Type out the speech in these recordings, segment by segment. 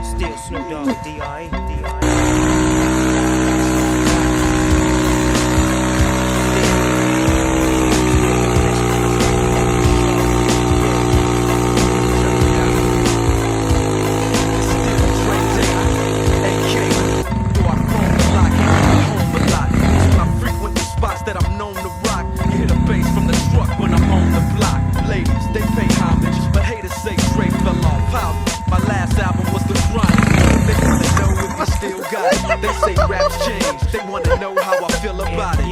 Still Snoop Dogg and D.I. They say raps change, they wanna know how I feel about it.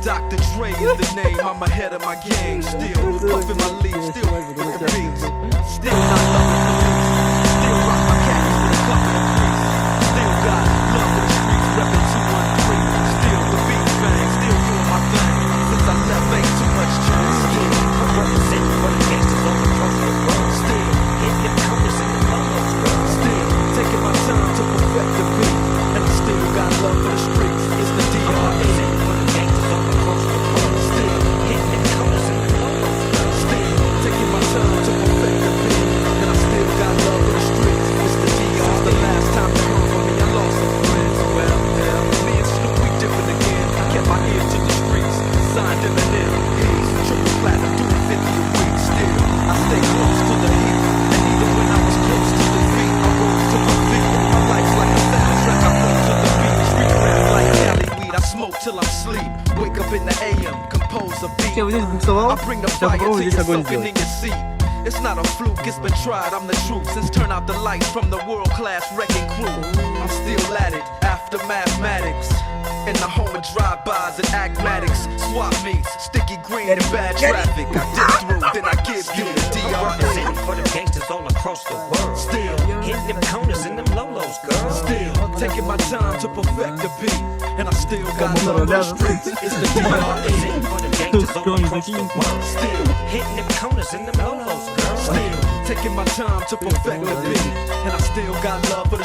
Dr. Dre is the name, I'm ahead of my game. Still puffin' my leaf, still with the beats. Still not loving police, still rock my khakis with a couple of crease. Still got love in the streets, reppin' 213. Still the beat bang, still doing my thing. Since I left, ain't too much change. Still representing for the gangsters all across the world. Still hitting the corners and the logos, girl. Still taking my time to perfect the beat, and I still got love for the streets. It's the D.R.E. for the gangsters all across the world. Still hitting the corners and the logos, girl. Still taking my time to perfect the beat, and I still got love for the streets. It's the D.R.E. The last time you heard from me, I lost some friends. Well, yeah, me and Snoop, we different again. I kept my ear to the streets, signed Eminem. He's triple platinum, doing 50 a week. Still, I stay close to the heat, and even when I was close to defeat, I rose to my feet. My life's like a soundtrack, I roll to the beat. Street rap like Cali weed, I smoke till I sleep. Wake up in the AM, compose a beat. I bring the fire till you're soaking in your seat. It's not a fluke, it's been tried, I'm the truth. Since turn out the lights from the world-class wrecking crew, I'm still at it, after mathematics. In the home of drive-bys and acmatics, swap meets, sticky green and bad traffic. I dip through, then I give you the Representing D.R.E. for the gangsters all across the world. Still hitting them corners and them lolos, girl. Still taking my time to perfect the beat, and I still got love for the streets. It's the D.R.E. Representing for the gangsters all across the world. Still hitting them corners and them lolos, girl. Still taking my time to perfect the beat, and I still got love for the